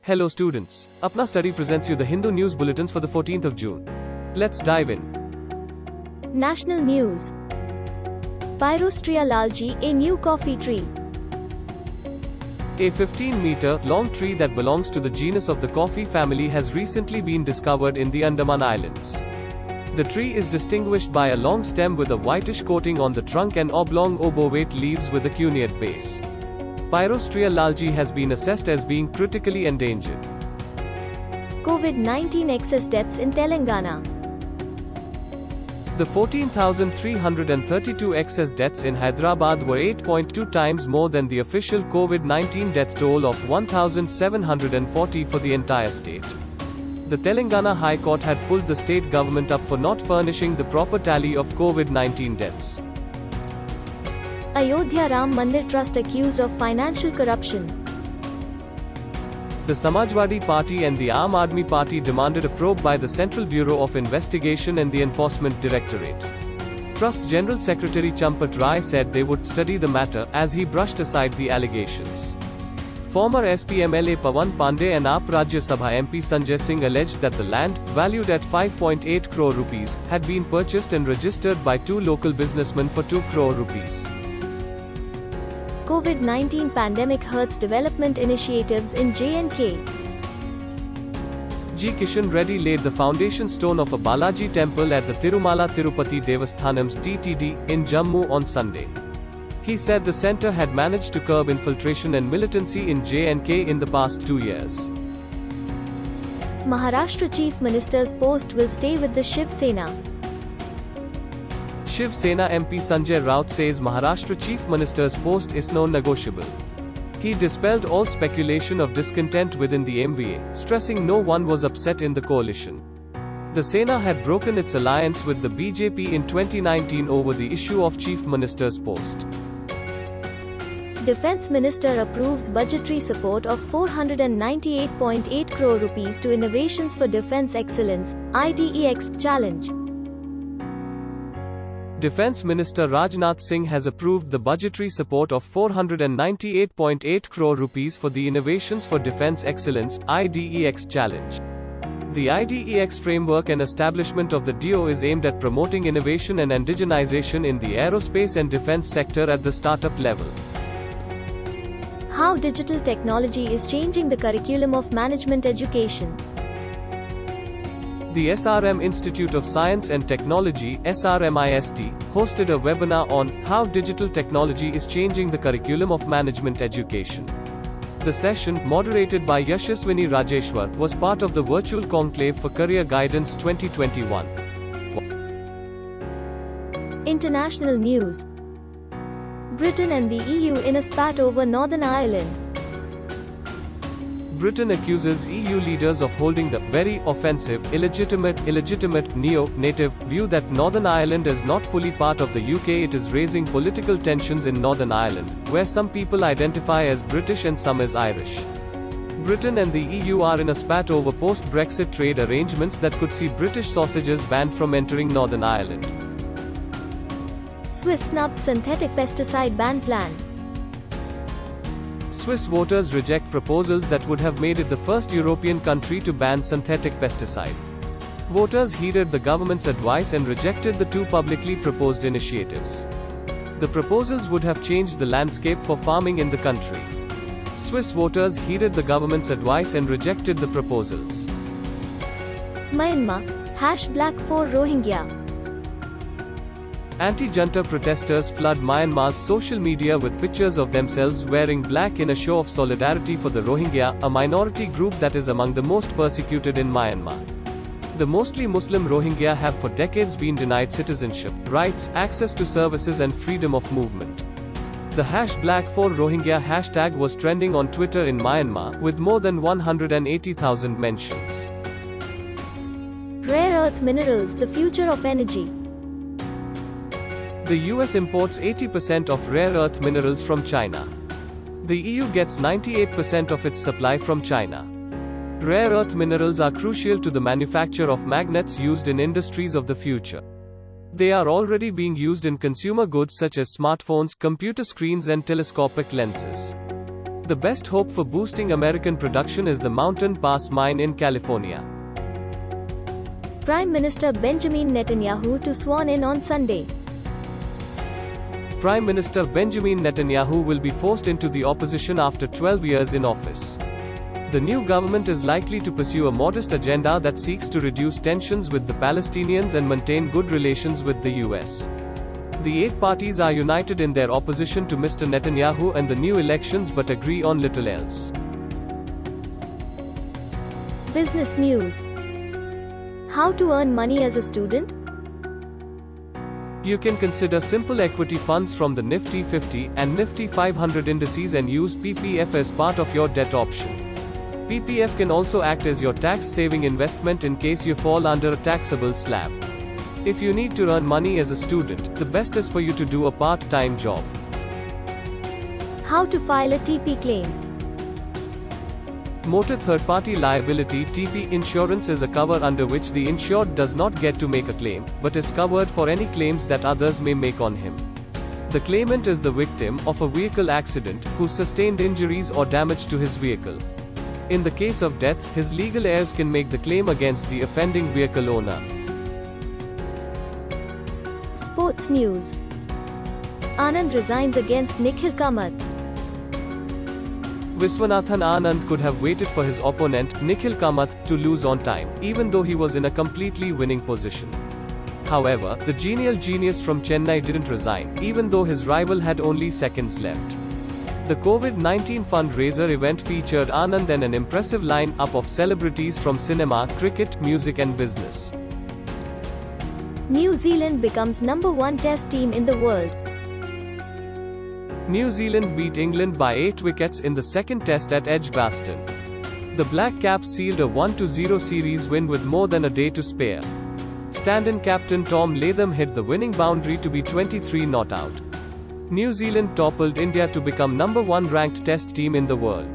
Hello students. Apna Study presents you the Hindu News Bulletins for the 14th of June. Let's dive in. National News. Pyrostria lalji, a new coffee tree. A 15-meter long tree that belongs to the genus of the coffee family has recently been discovered in the Andaman Islands. The tree is distinguished by a long stem with a whitish coating on the trunk and oblong obovate leaves with a cuneate base. Pyrostria lalji has been assessed as being critically endangered. COVID-19 excess deaths in Telangana. The 14,332 excess deaths in Hyderabad were 8.2 times more than the official COVID-19 death toll of 1,740 for the entire state. The Telangana High Court had pulled the state government up for not furnishing the proper tally of COVID-19 deaths. Ayodhya Ram Mandir Trust accused of financial corruption. The Samajwadi Party and the Aam Aadmi Party demanded a probe by the Central Bureau of Investigation and the Enforcement Directorate. Trust General Secretary Champat Rai said they would study the matter, as he brushed aside the allegations. Former SP MLA Pawan Pandey and AAP Rajya Sabha MP Sanjay Singh alleged that the land, valued at 5.8 crore rupees, had been purchased and registered by two local businessmen for 2 crore rupees. COVID-19 pandemic hurts development initiatives in J&K. G. Kishan Reddy laid the foundation stone of a Balaji temple at the Tirumala Tirupati Devasthanam's TTD, in Jammu on Sunday. He said the centre had managed to curb infiltration and militancy in J&K in the past 2 years. Maharashtra Chief Minister's post will stay with the Shiv Sena. Shiv Sena MP Sanjay Raut says Maharashtra Chief Minister's post is non-negotiable. He dispelled all speculation of discontent within the MVA, stressing no one was upset in the coalition. The Sena had broken its alliance with the BJP in 2019 over the issue of Chief Minister's post. Defence Minister approves budgetary support of 498.8 crore rupees to Innovations for Defence Excellence, IDEX, challenge. Defence Minister Rajnath Singh has approved the budgetary support of 498.8 crore rupees for the Innovations for Defence Excellence, IDEX challenge. The IDEX framework and establishment of the DO is aimed at promoting innovation and indigenization in the aerospace and defence sector at the startup level. How digital technology is changing the curriculum of management education. The SRM Institute of Science and Technology, SRMIST, hosted a webinar on how digital technology is changing the curriculum of management education. The session, moderated by Yashaswini Rajeshwar, was part of the virtual conclave for Career Guidance 2021. International news. Britain and the EU in a spat over Northern Ireland. Britain accuses EU leaders of holding the very offensive, illegitimate, neo-native view that Northern Ireland is not fully part of the UK. It is raising political tensions in Northern Ireland, where some people identify as British and some as Irish. Britain and the EU are in a spat over post-Brexit trade arrangements that could see British sausages banned from entering Northern Ireland. Swiss snubs synthetic pesticide ban plan. Swiss voters reject proposals that would have made it the first European country to ban synthetic pesticide. Voters heeded the government's advice and rejected the two publicly proposed initiatives. The proposals would have changed the landscape for farming in the country. Swiss voters heeded the government's advice and rejected the proposals. Myanmar, #Black for Rohingya. Anti-junta protesters flood Myanmar's social media with pictures of themselves wearing black in a show of solidarity for the Rohingya, a minority group that is among the most persecuted in Myanmar. The mostly Muslim Rohingya have for decades been denied citizenship, rights, access to services and freedom of movement. The #Black for Rohingya hashtag was trending on Twitter in Myanmar, with more than 180,000 mentions. Rare earth minerals, the future of energy. The US imports 80% of rare earth minerals from China. The EU gets 98% of its supply from China. Rare earth minerals are crucial to the manufacture of magnets used in industries of the future. They are already being used in consumer goods such as smartphones, computer screens and telescopic lenses. The best hope for boosting American production is the Mountain Pass mine in California. Prime Minister Benjamin Netanyahu to sworn in on Sunday. Prime Minister Benjamin Netanyahu will be forced into the opposition after 12 years in office. The new government is likely to pursue a modest agenda that seeks to reduce tensions with the Palestinians and maintain good relations with the US. The 8 parties are united in their opposition to Mr. Netanyahu and the new elections but agree on little else. Business news. How to earn money as a student? You can consider simple equity funds from the Nifty 50 and Nifty 500 indices and use PPF as part of your debt option. PPF can also act as your tax-saving investment in case you fall under a taxable slab. If you need to earn money as a student, the best is for you to do a part-time job. How to file a TP claim? Motor third-party liability (TP) insurance is a cover under which the insured does not get to make a claim, but is covered for any claims that others may make on him. The claimant is the victim of a vehicle accident who sustained injuries or damage to his vehicle. In the case of death, his legal heirs can make the claim against the offending vehicle owner. Sports news. Anand resigns against Nikhil Kamath. Viswanathan Anand could have waited for his opponent, Nikhil Kamath, to lose on time, even though he was in a completely winning position. However, the genial genius from Chennai didn't resign, even though his rival had only seconds left. The COVID-19 fundraiser event featured Anand and an impressive line-up of celebrities from cinema, cricket, music and business. New Zealand becomes #1 Test team in the world. New Zealand beat England by 8 wickets in the second test at Edgbaston. The Black Caps sealed a 1-0 series win with more than a day to spare. Stand-in captain Tom Latham hit the winning boundary to be 23 not out. New Zealand toppled India to become #1 ranked Test team in the world.